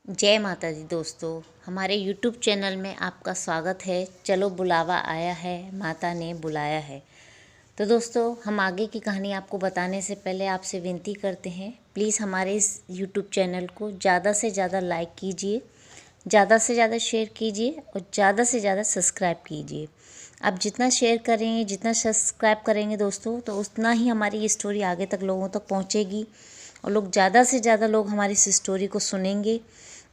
जय माता दी दोस्तों, हमारे YouTube चैनल में आपका स्वागत है। चलो बुलावा आया है, माता ने बुलाया है। तो दोस्तों, हम आगे की कहानी आपको बताने से पहले आपसे विनती करते हैं, प्लीज़ हमारे इस YouTube चैनल को ज़्यादा से ज़्यादा लाइक कीजिए, ज़्यादा से ज़्यादा शेयर कीजिए और ज़्यादा से ज़्यादा सब्सक्राइब कीजिए। आप जितना शेयर करेंगे, जितना सब्सक्राइब करेंगे दोस्तों, तो उतना ही हमारी ये स्टोरी आगे तक लोगों तक पहुँचेगी और लोग ज़्यादा से ज़्यादा लोग हमारी इस स्टोरी को सुनेंगे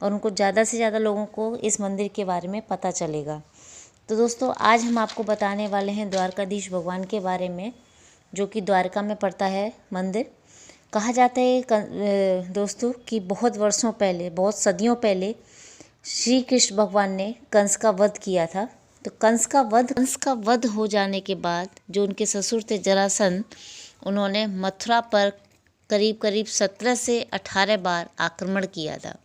और उनको ज़्यादा से ज़्यादा लोगों को इस मंदिर के बारे में पता चलेगा। तो दोस्तों, आज हम आपको बताने वाले हैं द्वारकाधीश भगवान के बारे में, जो कि द्वारका में पड़ता है मंदिर। कहा जाता है दोस्तों कि बहुत वर्षों पहले, बहुत सदियों पहले श्री कृष्ण भगवान ने कंस का वध किया था। तो कंस का वध हो जाने के बाद जो उनके ससुर थे जरासंध, उन्होंने मथुरा पर करीब करीब 17 से 18 बार आक्रमण किया था।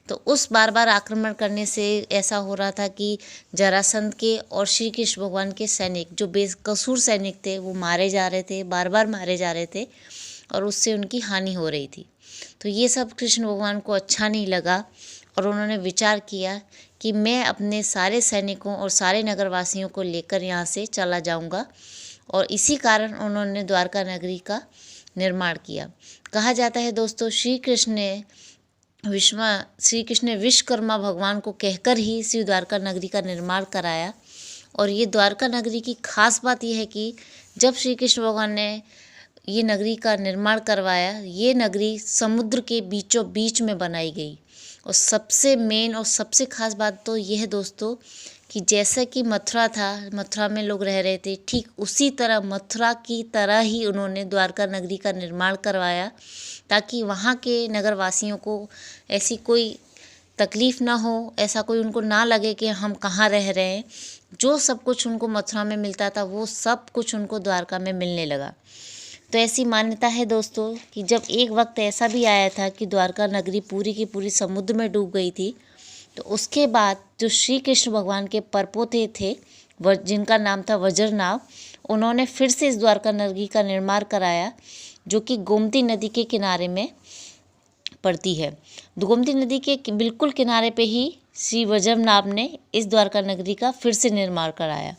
तो उस बार बार आक्रमण करने से ऐसा हो रहा था कि जरासंध के और श्री कृष्ण भगवान के सैनिक, जो बेकसूर सैनिक थे, वो मारे जा रहे थे, बार बार मारे जा रहे थे और उससे उनकी हानि हो रही थी। तो ये सब कृष्ण भगवान को अच्छा नहीं लगा और उन्होंने विचार किया कि मैं अपने सारे सैनिकों और सारे नगरवासियों को लेकर यहाँ से चला जाऊँगा, और इसी कारण उन्होंने द्वारका नगरी का निर्माण किया। कहा जाता है दोस्तों, श्री कृष्ण ने विश्वकर्मा भगवान को कहकर ही श्री द्वारका नगरी का निर्माण कराया। और ये द्वारका नगरी की खास बात यह है कि जब श्री कृष्ण भगवान ने ये नगरी का निर्माण करवाया, ये नगरी समुद्र के बीचों बीच में बनाई गई। और सबसे मेन और सबसे खास बात तो यह है दोस्तों कि जैसा कि मथुरा था, मथुरा में लोग रह रहे थे, ठीक उसी तरह मथुरा की तरह ही उन्होंने द्वारका नगरी का निर्माण करवाया, ताकि वहाँ के नगरवासियों को ऐसी कोई तकलीफ़ ना हो, ऐसा कोई उनको ना लगे कि हम कहाँ रह रहे हैं। जो सब कुछ उनको मथुरा में मिलता था, वो सब कुछ उनको द्वारका में मिलने लगा। तो ऐसी मान्यता है दोस्तों कि जब एक वक्त ऐसा भी आया था कि द्वारका नगरी पूरी की पूरी समुद्र में डूब गई थी, तो उसके बाद जो श्री कृष्ण भगवान के परपोते थे, जिनका नाम था वज्रनाभ, उन्होंने फिर से इस द्वारका नगरी का निर्माण कराया, जो कि गोमती नदी के किनारे में पड़ती है। गोमती नदी के बिल्कुल किनारे पे ही श्री वज्रनाभ ने इस द्वारका नगरी का फिर से निर्माण कराया।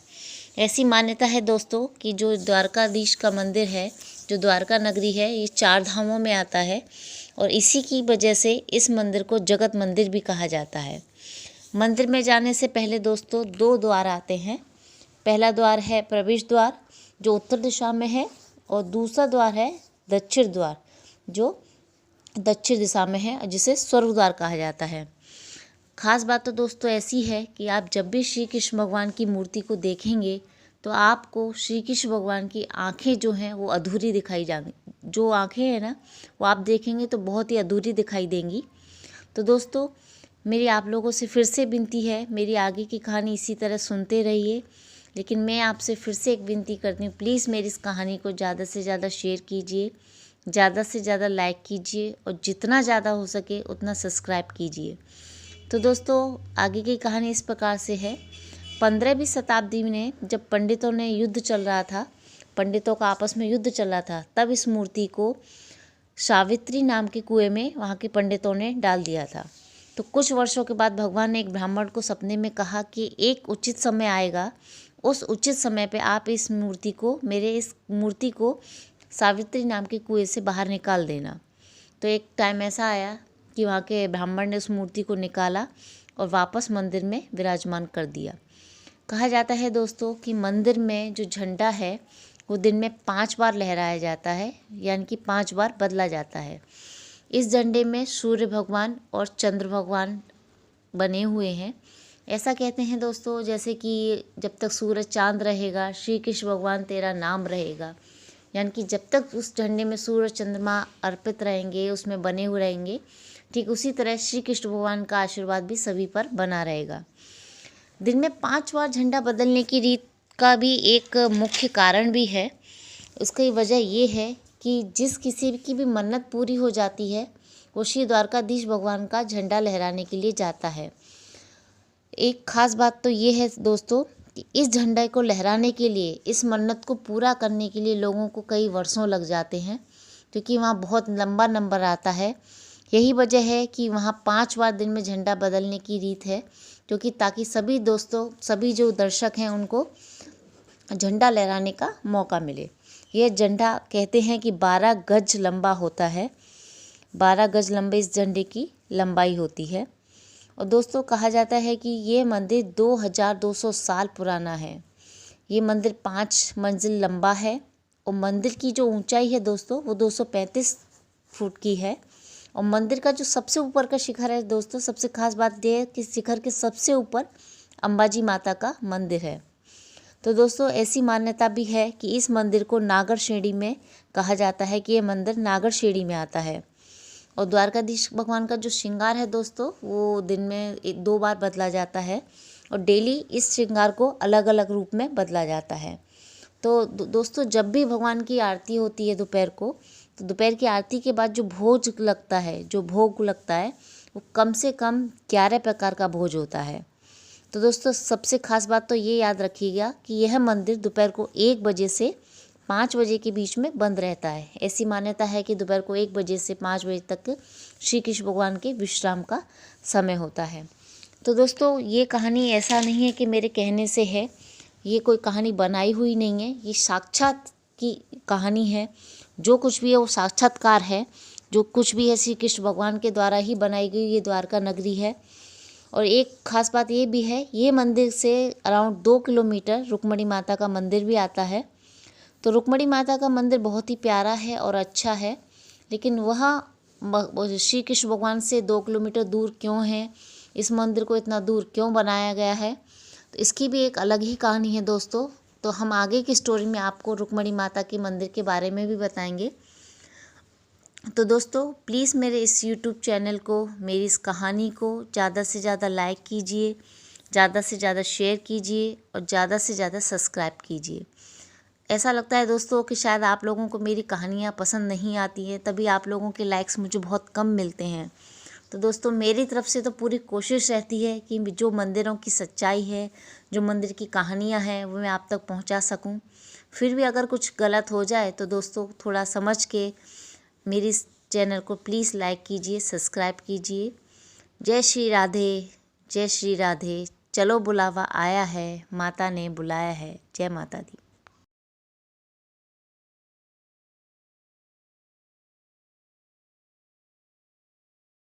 ऐसी मान्यता है दोस्तों कि जो द्वारकाधीश का मंदिर है, जो द्वारका नगरी है, ये 4 धामों में आता है और इसी की वजह से इस मंदिर को जगत मंदिर भी कहा जाता है। मंदिर में जाने से पहले दोस्तों 2 द्वार आते हैं। पहला द्वार है प्रवेश द्वार, जो उत्तर दिशा में है, और दूसरा द्वार है दक्षिण द्वार, जो दक्षिण दिशा में है, जिसे स्वर्ग द्वार कहा जाता है। खास बात तो दोस्तों ऐसी है कि आप जब भी श्री कृष्ण भगवान की मूर्ति को देखेंगे तो आपको श्री कृष्ण भगवान की आंखें जो हैं वो अधूरी दिखाई जाएंगी। जो आंखें हैं ना, वो आप देखेंगे तो बहुत ही अधूरी दिखाई देंगी। तो दोस्तों, मेरी आप लोगों से फिर से विनती है, मेरी आगे की कहानी इसी तरह सुनते रहिए। लेकिन मैं आपसे फिर से एक विनती करती हूँ, प्लीज़ मेरी इस कहानी को ज़्यादा से ज़्यादा शेयर कीजिए, ज़्यादा से ज़्यादा लाइक कीजिए और जितना ज़्यादा हो सके उतना सब्सक्राइब कीजिए। तो दोस्तों, आगे की कहानी इस प्रकार से है। 15वीं शताब्दी में जब पंडितों ने युद्ध चल रहा था, पंडितों का आपस में युद्ध चल रहा था, तब इस मूर्ति को सावित्री नाम के कुएं में वहाँ के पंडितों ने डाल दिया था। तो कुछ वर्षों के बाद भगवान ने एक ब्राह्मण को सपने में कहा कि एक उचित समय आएगा, उस उचित समय पे आप इस मूर्ति को सावित्री नाम के कुएं से बाहर निकाल देना। तो एक टाइम ऐसा आया कि वहाँ के ब्राह्मण ने उस मूर्ति को निकाला और वापस मंदिर में विराजमान कर दिया। कहा जाता है दोस्तों कि मंदिर में जो झंडा है वो दिन में 5 बार लहराया जाता है, यानी कि 5 बार बदला जाता है। इस झंडे में सूर्य भगवान और चंद्र भगवान बने हुए हैं। ऐसा कहते हैं दोस्तों, जैसे कि जब तक सूरज चांद रहेगा, श्री कृष्ण भगवान तेरा नाम रहेगा, यानी कि जब तक उस झंडे में सूरज चंद्रमा अर्पित रहेंगे, उसमें बने हुए रहेंगे, ठीक उसी तरह श्री कृष्ण भगवान का आशीर्वाद भी सभी पर बना रहेगा। दिन में 5 बार झंडा बदलने की रीत का भी एक मुख्य कारण भी है। उसकी वजह ये है कि जिस किसी की भी मन्नत पूरी हो जाती है, वो श्री द्वारकाधीश भगवान का झंडा लहराने के लिए जाता है। एक खास बात तो ये है दोस्तों कि इस झंडे को लहराने के लिए, इस मन्नत को पूरा करने के लिए लोगों को कई वर्षों लग जाते हैं, क्योंकि वहाँ बहुत लंबा नंबर आता है। यही वजह है कि वहाँ 5 बार दिन में झंडा बदलने की रीत है, क्योंकि ताकि सभी जो दर्शक हैं उनको झंडा लहराने का मौका मिले। यह झंडा कहते हैं कि 12 गज लंबा होता है। 12 गज लंबे इस झंडे की लंबाई होती है। और दोस्तों कहा जाता है कि ये मंदिर 2200 साल पुराना है। ये मंदिर 5 मंजिल लंबा है और मंदिर की जो ऊंचाई है दोस्तों वो 235 फुट की है। और मंदिर का जो सबसे ऊपर का शिखर है दोस्तों, सबसे खास बात यह है कि शिखर के सबसे ऊपर अंबाजी माता का मंदिर है। तो दोस्तों ऐसी मान्यता भी है कि इस मंदिर को नागर श्रेणी में कहा जाता है, कि ये मंदिर नागर श्रेणी में आता है। और द्वारकाधीश भगवान का जो श्रृंगार है दोस्तों वो दिन में 2 बार बदला जाता है और डेली इस श्रृंगार को अलग अलग रूप में बदला जाता है। तो दोस्तों जब भी भगवान की आरती होती है दोपहर को, तो दोपहर की आरती के बाद जो भोग लगता है वो कम से कम 11 प्रकार का भोज होता है। तो दोस्तों सबसे खास बात तो ये याद रखिएगा कि यह मंदिर दोपहर को 1 बजे से 5 बजे के बीच में बंद रहता है। ऐसी मान्यता है कि दोपहर को 1 बजे से 5 बजे तक श्री कृष्ण भगवान के विश्राम का समय होता है। तो दोस्तों ये कहानी ऐसा नहीं है कि मेरे कहने से है, ये कोई कहानी बनाई हुई नहीं है, ये साक्षात की कहानी है। जो कुछ भी है वो साक्षात्कार है, जो कुछ भी है श्री कृष्ण भगवान के द्वारा ही बनाई गई ये द्वारका नगरी है। और एक खास बात ये भी है, ये मंदिर से अराउंड 2 किलोमीटर रुक्मणी माता का मंदिर भी आता है। तो रुक्मणी माता का मंदिर बहुत ही प्यारा है और अच्छा है, लेकिन वह श्री कृष्ण भगवान से 2 किलोमीटर दूर क्यों है, इस मंदिर को इतना दूर क्यों बनाया गया है, तो इसकी भी एक अलग ही कहानी है दोस्तों। तो हम आगे की स्टोरी में आपको रुक्मणी माता के मंदिर के बारे में भी बताएंगे। तो दोस्तों प्लीज़ मेरे इस YouTube चैनल को, मेरी इस कहानी को ज़्यादा से ज़्यादा लाइक कीजिए, ज़्यादा से ज़्यादा शेयर कीजिए और ज़्यादा से ज़्यादा सब्सक्राइब कीजिए। ऐसा लगता है दोस्तों कि शायद आप लोगों को मेरी कहानियाँ पसंद नहीं आती है, तभी आप लोगों के लाइक्स मुझे बहुत कम मिलते हैं। तो दोस्तों मेरी तरफ से तो पूरी कोशिश रहती है कि जो मंदिरों की सच्चाई है, जो मंदिर की कहानियाँ हैं वो मैं आप तक पहुँचा सकूँ। फिर भी अगर कुछ गलत हो जाए तो दोस्तों थोड़ा समझ के मेरी इस चैनल को प्लीज़ लाइक कीजिए, सब्सक्राइब कीजिए। जय श्री राधे, जय श्री राधे। चलो बुलावा आया है, माता ने बुलाया है। जय माता दी।